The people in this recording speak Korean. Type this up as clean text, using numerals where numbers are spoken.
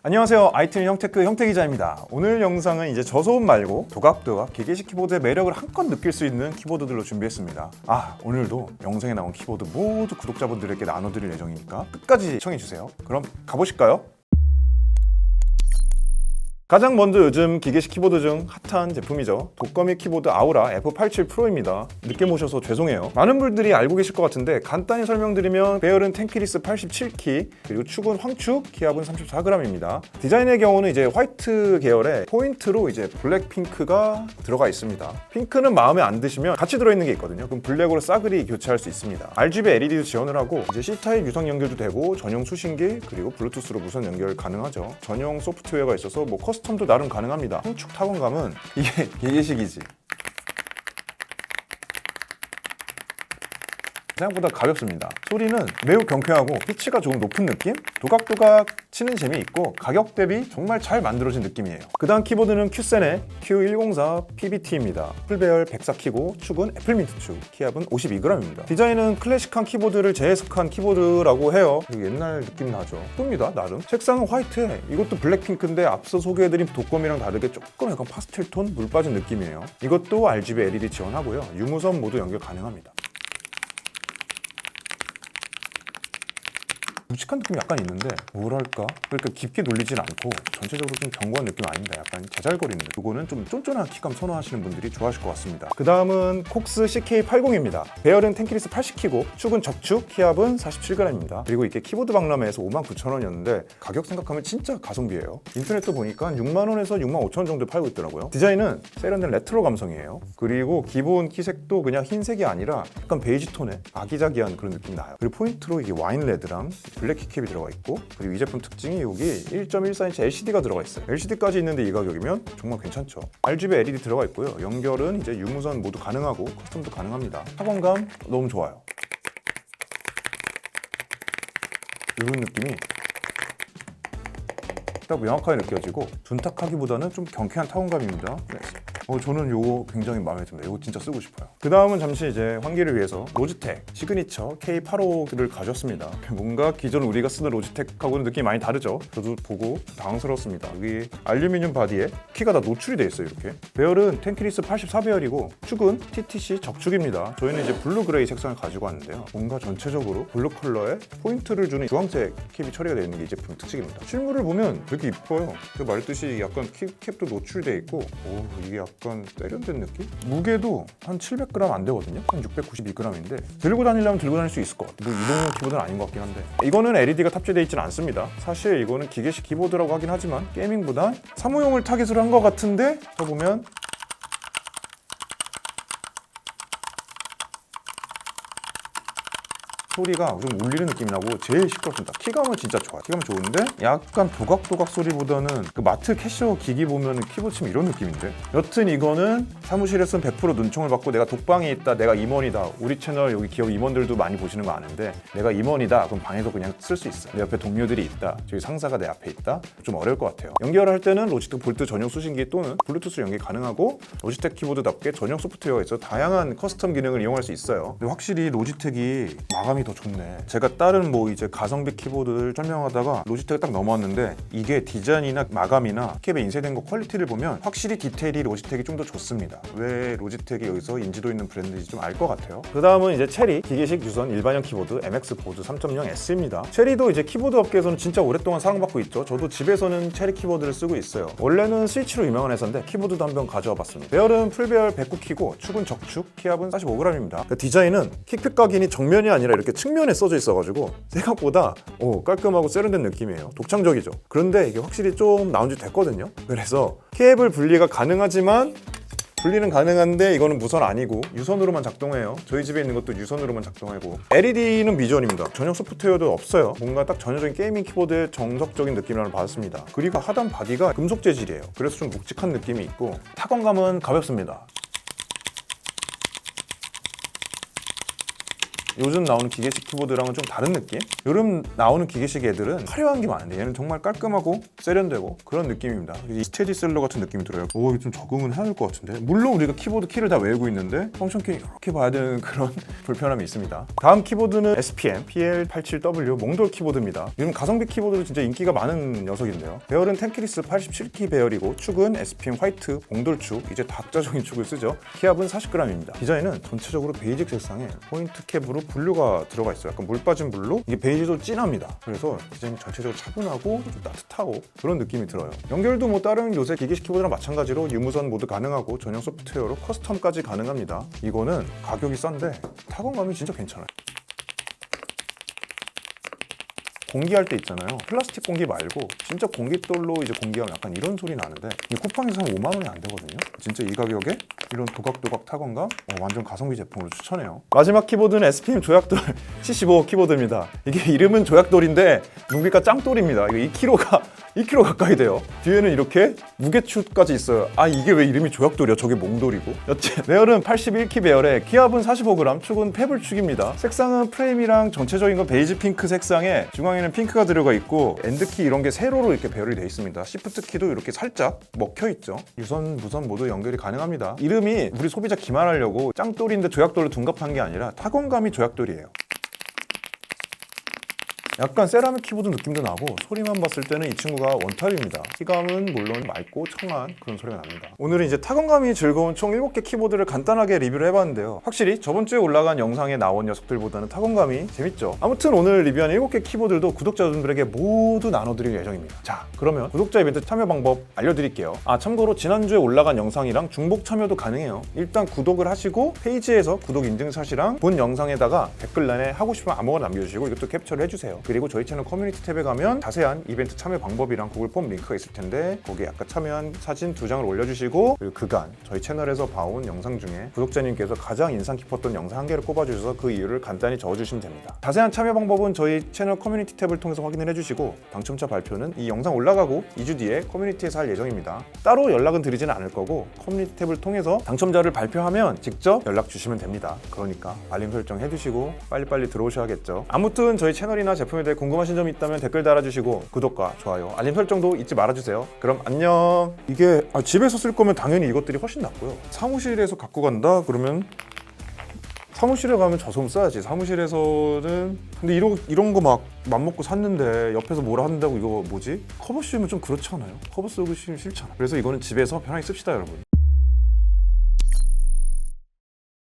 안녕하세요. 아이트는 형테크 형태기자입니다. 오늘 영상은 이제 저소음 말고 도각도각 기계식 키보드의 매력을 한껏 느낄 수 있는 키보드들로 준비했습니다. 오늘도 영상에 나온 키보드 모두 구독자분들에게 나눠드릴 예정이니까 끝까지 시청해주세요. 그럼 가보실까요? 가장 먼저 요즘 기계식 키보드 중 핫한 제품이죠. 독거미 키보드 아우라 F87 프로입니다. 늦게 모셔서 죄송해요. 많은 분들이 알고 계실 것 같은데 간단히 설명드리면 배열은 텐키리스 87키, 그리고 축은 황축, 키압은 34g입니다. 디자인의 경우는 이제 화이트 계열에 포인트로 이제 블랙 핑크가 들어가 있습니다. 핑크는 마음에 안 드시면 같이 들어있는 게 있거든요. 그럼 블랙으로 싸그리 교체할 수 있습니다. RGB LED도 지원을 하고 이제 C타입 유선 연결도 되고 전용 수신기 그리고 블루투스로 무선 연결 가능하죠. 전용 소프트웨어가 있어서 커스텀도 나름 가능합니다. 황축 타건감은 이게 기계식이지. 생각보다 가볍습니다. 소리는 매우 경쾌하고 피치가 조금 높은 느낌? 도각도각 치는 재미있고 가격 대비 정말 잘 만들어진 느낌이에요. 그 다음 키보드는 큐센의 Q104 PBT입니다. 풀배열 104키고 축은 애플민트 축, 키압은 52g입니다. 디자인은 클래식한 키보드를 재해석한 키보드라고 해요. 옛날 느낌 나죠? 예쁩니다, 나름. 색상은 화이트에 이것도 블랙핑크인데 앞서 소개해드린 독거미랑 다르게 조금 약간 파스텔 톤, 물 빠진 느낌이에요. 이것도 RGB LED 지원하고요. 유무선 모두 연결 가능합니다. 묵직한 느낌이 약간 있는데 뭐랄까 그러니까 깊게 놀리진 않고 전체적으로 좀 견고한 느낌 아닙니다. 약간 자잘거리는 느낌. 이거는 좀 쫀쫀한 키감 선호하시는 분들이 좋아하실 것 같습니다. 그 다음은 콕스 CK80입니다. 배열은 텐키리스 80키고 축은 적축, 키압은 47g입니다. 그리고 이게 키보드 박람회에서 59,000원이었는데 가격 생각하면 진짜 가성비예요. 인터넷도 보니까 6만원에서 65,000원 정도 팔고 있더라고요. 디자인은 세련된 레트로 감성이에요. 그리고 기본 키색도 그냥 흰색이 아니라 약간 베이지 톤의 아기자기한 그런 느낌이 나요. 그리고 포인트로 이게 와인 레드랑 블랙 키캡이 들어가 있고, 그리고 이 제품 특징이 여기 1.14인치 LCD가 들어가 있어요. LCD까지 있는데 이 가격이면 정말 괜찮죠. RGB LED 들어가 있고요. 연결은 이제 유무선 모두 가능하고 커스텀도 가능합니다. 타건감 너무 좋아요. 이런 느낌이 딱 명확하게 느껴지고 둔탁하기보다는 좀 경쾌한 타건감입니다. 저는 이거 굉장히 마음에 듭니다. 이거 진짜 쓰고 싶어요. 그 다음은 잠시 이제 환기를 위해서 로지텍 시그니처 K85를 가졌습니다. 뭔가 기존 우리가 쓰는 로지텍하고는 느낌이 많이 다르죠. 저도 보고 당황스러웠습니다. 여기 알루미늄 바디에 키가 다 노출이 되어 있어요. 이렇게 배열은 텐키리스 84배열이고 축은 TTC 적축입니다. 저희는 이제 블루 그레이 색상을 가지고 왔는데요. 뭔가 전체적으로 블루 컬러에 포인트를 주는 주황색 캡이 처리가 되어 있는 게 이 제품 특징입니다. 실물을 보면 되게 이뻐요. 제가 말했듯이 약간 캡도 노출되어 있고 이게 약간 세련된 느낌? 무게도 한 700g 안 되거든요. 한 692g인데 들고 다니려면 들고 다닐 수 있을 것 같아요. 이동용 키보드는 아닌 것 같긴 한데 이거는 LED가 탑재되어 있지는 않습니다. 사실 이거는 기계식 키보드라고 하긴 하지만 게이밍보다 사무용을 타깃으로 한 것 같은데 보면 소리가 좀 울리는 느낌이 나고 제일 시끄럽습니다. 키감은 진짜 좋아요. 키감은 좋은데 약간 도각도각 소리보다는 그 마트 캐셔 기기 보면 키보드 치면 이런 느낌인데, 여튼 이거는 사무실에서는 100% 눈총을 받고 내가 독방에 있다, 내가 임원이다, 우리 채널 여기 기업 임원들도 많이 보시는 거 아는데 내가 임원이다 그럼 방에서 그냥 쓸 수 있어요. 내 옆에 동료들이 있다, 저기 상사가 내 앞에 있다, 좀 어려울 것 같아요. 연결할 때는 로지텍 볼트 전용 수신기 또는 블루투스 연결 가능하고 로지텍 키보드답게 전용 소프트웨어가 있어 다양한 커스텀 기능을 이용할 수 있어요. 근데 확실히 로지텍이 마감이 더 좋네. 제가 다른 이제 가성비 키보드를 설명하다가 로지텍을 딱 넘어왔는데 이게 디자인이나 마감이나 캡에 인쇄된 거 퀄리티를 보면 확실히 디테일이 로지텍이 좀 더 좋습니다. 왜 로지텍이 여기서 인지도 있는 브랜드인지 좀 알 것 같아요. 그 다음은 이제 체리 기계식 유선 일반형 키보드 MX 보드 3.0S입니다. 체리도 이제 키보드 업계에서는 진짜 오랫동안 사랑받고 있죠. 저도 집에서는 체리 키보드를 쓰고 있어요. 원래는 스위치로 유명한 회사인데 키보드도 한번 가져와 봤습니다. 배열은 풀배열 109키고 축은 적축, 키압은 45g입니다. 디자인은 킥핏 각인이 정면이 아니라 이렇게 측면에 써져 있어가지고 생각보다 깔끔하고 세련된 느낌이에요. 독창적이죠. 그런데 이게 확실히 좀 나온 지 됐거든요. 그래서 케이블 분리가 가능하지만 분리는 가능한데 이거는 무선 아니고 유선으로만 작동해요. 저희 집에 있는 것도 유선으로만 작동하고 LED는 미전입니다. 전용 소프트웨어도 없어요. 뭔가 딱 전형적인 게이밍 키보드의 정석적인 느낌을 받았습니다. 그리고 하단 바디가 금속 재질이에요. 그래서 좀 묵직한 느낌이 있고 타건감은 가볍습니다. 요즘 나오는 기계식 키보드랑은 좀 다른 느낌? 요즘 나오는 기계식 애들은 화려한 게 많은데 얘는 정말 깔끔하고 세련되고 그런 느낌입니다. 이 스테디셀러 같은 느낌이 들어요. 오, 이거 좀 적응은 해야 될 것 같은데. 물론 우리가 키보드 키를 다 외우고 있는데 펑션 키 이렇게 봐야 되는 그런 불편함이 있습니다. 다음 키보드는 SPM PL87W 몽돌 키보드입니다. 요즘 가성비 키보드도 진짜 인기가 많은 녀석인데요. 배열은 텐키리스 87키 배열이고 축은 SPM 화이트 몽돌축, 이제 다각자적인 축을 쓰죠. 키압은 40g입니다. 디자인은 전체적으로 베이직 색상에 포인트 캡으로 블루가 들어가 있어요. 약간 물 빠진 블루. 이게 베이지도 진합니다. 그래서 디자인이 전체적으로 차분하고 좀 따뜻하고 그런 느낌이 들어요. 연결도 뭐 다른 요새 기계식 키보드랑 마찬가지로 유무선 모드 가능하고 전용 소프트웨어로 커스텀까지 가능합니다. 이거는 가격이 싼데 타건감이 진짜 괜찮아요. 공기할 때 있잖아요. 플라스틱 공기 말고 진짜 공깃돌로 이제 공기하면 약간 이런 소리 나는데 이 쿠팡에서 한 5만 원이 안 되거든요. 진짜 이 가격에 이런 도각도각 타건감 완전 가성비 제품으로 추천해요. 마지막 키보드는 SPM 조약돌 75 키보드입니다. 이게 이름은 조약돌인데 무게가 짱돌입니다. 이거 2kg 가까이 돼요. 뒤에는 이렇게 무게추까지 있어요. 아, 이게 왜 이름이 조약돌이야? 저게 몽돌이고. 여튼 배열은 81키 배열에 키압은 45g, 축은 페블축입니다. 색상은 프레임이랑 전체적인 건 베이지 핑크 색상에 중앙에는 핑크가 들어가 있고 엔드키 이런 게 세로로 이렇게 배열이 되어 있습니다. 시프트 키도 이렇게 살짝 먹혀 있죠. 유선, 무선 모두 연결이 가능합니다. 이름이 우리 소비자 기만하려고 짱돌인데 조약돌로 둔갑한 게 아니라 타건감이 조약돌이에요. 약간 세라믹 키보드 느낌도 나고 소리만 봤을 때는 이 친구가 원탑입니다. 키감은 물론 맑고 청한 그런 소리가 납니다. 오늘은 이제 타건감이 즐거운 총 7개 키보드를 간단하게 리뷰를 해봤는데요. 확실히 저번 주에 올라간 영상에 나온 녀석들보다는 타건감이 재밌죠. 아무튼 오늘 리뷰한 7개 키보드도 구독자분들에게 모두 나눠드릴 예정입니다. 자, 그러면 구독자 이벤트 참여 방법 알려드릴게요. 아, 참고로 지난주에 올라간 영상이랑 중복 참여도 가능해요. 일단 구독을 하시고 페이지에서 구독 인증샷이랑 본 영상에다가 댓글란에 하고 싶으면 아무거나 남겨주시고 이것도 캡처를 해주세요. 그리고 저희 채널 커뮤니티 탭에 가면 자세한 이벤트 참여 방법이랑 구글 폼 링크가 있을 텐데 거기에 아까 참여한 사진 2장을 올려주시고 그리고 그간 저희 채널에서 봐온 영상 중에 구독자님께서 가장 인상 깊었던 영상 1개를 꼽아주셔서 그 이유를 간단히 적어주시면 됩니다. 자세한 참여 방법은 저희 채널 커뮤니티 탭을 통해서 확인을 해주시고 당첨자 발표는 이 영상 올라가고 2주 뒤에 커뮤니티에서 할 예정입니다. 따로 연락은 드리지는 않을 거고 커뮤니티 탭을 통해서 당첨자를 발표하면 직접 연락 주시면 됩니다. 그러니까 알림 설정 해두시고 빨리빨리 들어오셔야겠죠. 아무튼 저희 채널이나 제품에 대해 궁금하신 점이 있다면 댓글 달아주시고 구독과 좋아요, 알림 설정도 잊지 말아주세요. 그럼 안녕. 이게 집에서 쓸 거면 당연히 이것들이 훨씬 낫고요. 사무실에서 갖고 간다? 그러면 사무실에 가면 저 솜 써야지. 사무실에서는 근데 이런 거 막 맘먹고 샀는데 옆에서 뭐라 한다고 이거 뭐지? 커버 씌우면 좀 그렇잖아요. 커버 쓰고 싫잖아. 그래서 이거는 집에서 편하게 씁시다, 여러분.